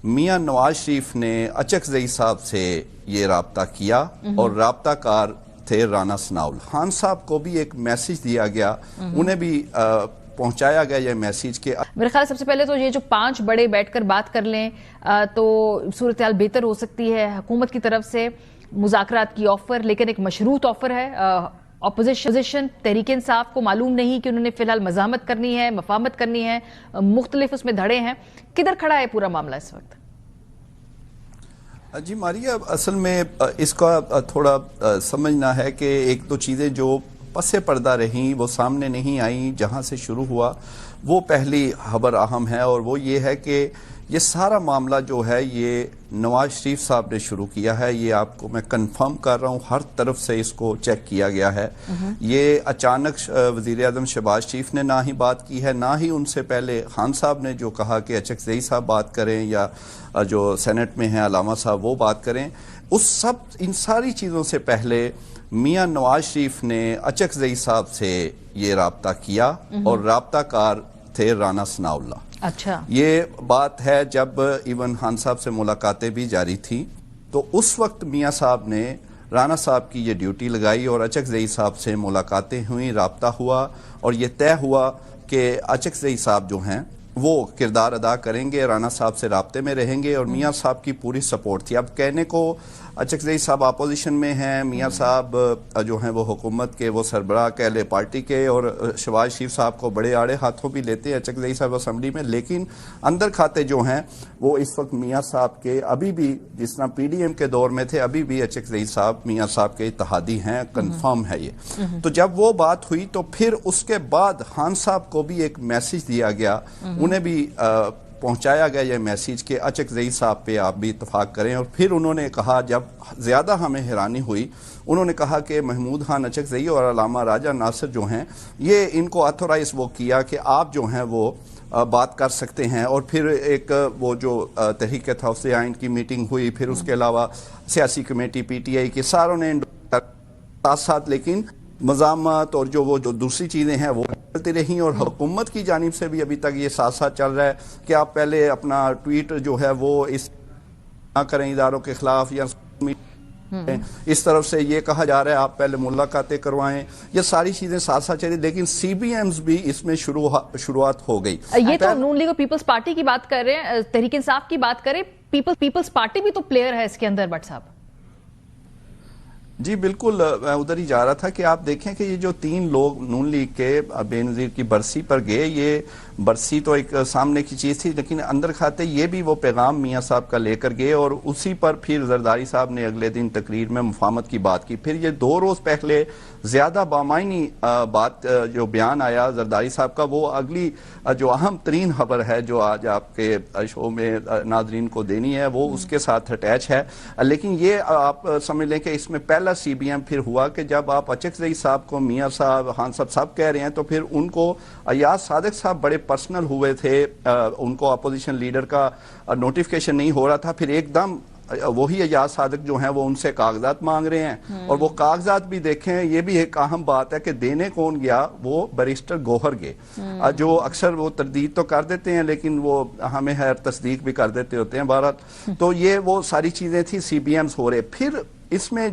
میاں نواز شریف نے اچکزئی صاحب سے یہ رابطہ کیا اور رابطہ کار تھے رانا ثناءاللہ خان صاحب کو بھی ایک میسیج دیا گیا، انہیں بھی پہنچایا گیا یہ میسیج کہ میرے خیال سب سے پہلے تو یہ جو 5 بڑے بیٹھ کر بات کر لیں تو صورتحال بہتر ہو سکتی ہے. حکومت کی طرف سے مذاکرات کی آفر، لیکن ایک مشروط آفر ہے. اپوزیشن تحریک انصاف کو معلوم نہیں کہ انہوں نے فی الحال مزاحمت کرنی ہے، مفاہمت کرنی ہے، مختلف اس میں دھڑے ہیں. کدھر کھڑا ہے پورا معاملہ اس وقت؟ جی ماریا، اصل میں اس کا تھوڑا سمجھنا ہے کہ ایک دو چیزیں جو پس پردہ رہیں وہ سامنے نہیں آئیں، جہاں سے شروع ہوا وہ پہلی خبر اہم ہے، اور وہ یہ ہے کہ یہ سارا معاملہ جو ہے یہ نواز شریف صاحب نے شروع کیا ہے. یہ آپ کو میں کنفرم کر رہا ہوں، ہر طرف سے اس کو چیک کیا گیا ہے. یہ اچانک وزیر اعظم شہباز شریف نے نہ ہی بات کی ہے، نہ ہی ان سے پہلے خان صاحب نے جو کہا کہ اچکزئی صاحب بات کریں یا جو سینٹ میں ہیں علامہ صاحب وہ بات کریں. ان ساری چیزوں سے پہلے میاں نواز شریف نے اچکزئی صاحب سے یہ رابطہ کیا اور رابطہ کار تھے رانا ثناءاللہ. اچھا، یہ بات ہے جب ایون خان صاحب سے ملاقاتیں بھی جاری تھیں تو اس وقت میاں صاحب نے رانا صاحب کی یہ ڈیوٹی لگائی اور اچکزئی صاحب سے ملاقاتیں ہوئیں، رابطہ ہوا اور یہ طے ہوا کہ اچکزئی صاحب جو ہیں وہ کردار ادا کریں گے، رانا صاحب سے رابطے میں رہیں گے اور میاں صاحب کی پوری سپورٹ تھی. اب کہنے کو اچکزئی صاحب اپوزیشن میں ہیں، میاں صاحب جو ہیں وہ حکومت کے وہ سربراہ کہہ لے پارٹی کے، اور شہباز شریف صاحب کو بڑے آڑے ہاتھوں بھی لیتے ہیں اچکزئی صاحب اسمبلی میں، لیکن اندر کھاتے جو ہیں وہ اس وقت میاں صاحب کے ابھی بھی جس طرح پی ڈی ایم کے دور میں تھے ابھی بھی اچکزئی صاحب میاں صاحب کے اتحادی ہیں، کنفرم ہے یہ. تو جب وہ بات ہوئی تو پھر اس کے بعد خان صاحب کو بھی ایک میسیج دیا گیا، انہیں بھی پہنچایا گیا یہ میسیج کہ اچکزئی صاحب پہ آپ بھی اتفاق کریں. اور پھر انہوں نے کہا، جب زیادہ ہمیں حیرانی ہوئی، انہوں نے کہا کہ محمود خان اچکزئی اور علامہ راجہ ناصر جو ہیں یہ ان کو آتھورائز وہ کیا کہ آپ جو ہیں وہ بات کر سکتے ہیں. اور پھر ایک وہ جو تحریک تحفظ آئین کی میٹنگ ہوئی، پھر اس کے علاوہ سیاسی کمیٹی پی ٹی آئی کی ساروں نے ساتھ ساتھ، لیکن مزاحمت اور جو دوسری چیزیں ہیں وہ چلتی رہیں. اور حکومت کی جانب سے بھی ابھی تک یہ ساتھ ساتھ چل رہا ہے کہ آپ پہلے اپنا ٹویٹ جو ہے وہ اس نہ کریں اداروں کے خلاف، یا اس طرف سے یہ کہا جا رہا ہے آپ پہلے ملاقاتیں کروائیں. یہ ساری چیزیں ساتھ ساتھ چلی، لیکن سی بی ایمز بھی اس میں شروعات ہو گئی. یہ تو نون لیگ اور پیپلز پارٹی کی بات کر رہے ہیں، تحریک انصاف کی بات کریں، پیپلز پارٹی بھی تو پلیئر ہے اس کے اندر. بٹ صاحب جی بالکل، میں ادھر ہی جا رہا تھا کہ آپ دیکھیں کہ یہ جو 3 لوگ نون لیگ کے بے نظیر کی برسی پر گئے، یہ برسی تو ایک سامنے کی چیز تھی، لیکن اندر کھاتے یہ بھی وہ پیغام میاں صاحب کا لے کر گئے، اور اسی پر پھر زرداری صاحب نے اگلے دن تقریر میں مفاہمت کی بات کی. پھر یہ 2 روز پہلے زیادہ بامعنی بات جو بیان آیا زرداری صاحب کا، وہ اگلی جو اہم ترین خبر ہے جو آج آپ کے شو میں ناظرین کو دینی ہے وہ اس کے ساتھ اٹیچ ہے. لیکن یہ آپ سمجھ لیں کہ اس میں پہلا سی بی ایم پھر ہوا کہ جب آپ اچکزئی صاحب کو میاں صاحب خان صاحب سب کہہ رہے ہیں تو پھر ان کو ایاز صادق صاحب بڑے پرسنل ہوئے تھے، ان کو اپوزیشن لیڈر کا نوٹیفیکیشن نہیں ہو رہا تھا. پھر ایک دم وہی ایاز صادق جو ہیں وہ ان سے کاغذات مانگ رہے ہیں، اور وہ کاغذات بھی دیکھیں، یہ بھی ایک اہم بات ہے کہ دینے کون گیا، وہ بیرسٹر گوہر گئے، جو اکثر وہ تردید تو کر دیتے ہیں لیکن وہ ہمیں تصدیق بھی کر دیتے ہوتے ہیں. بہرحال تو یہ وہ ساری چیزیں تھی، سی بی ایمز ہو رہے. پھر اس میں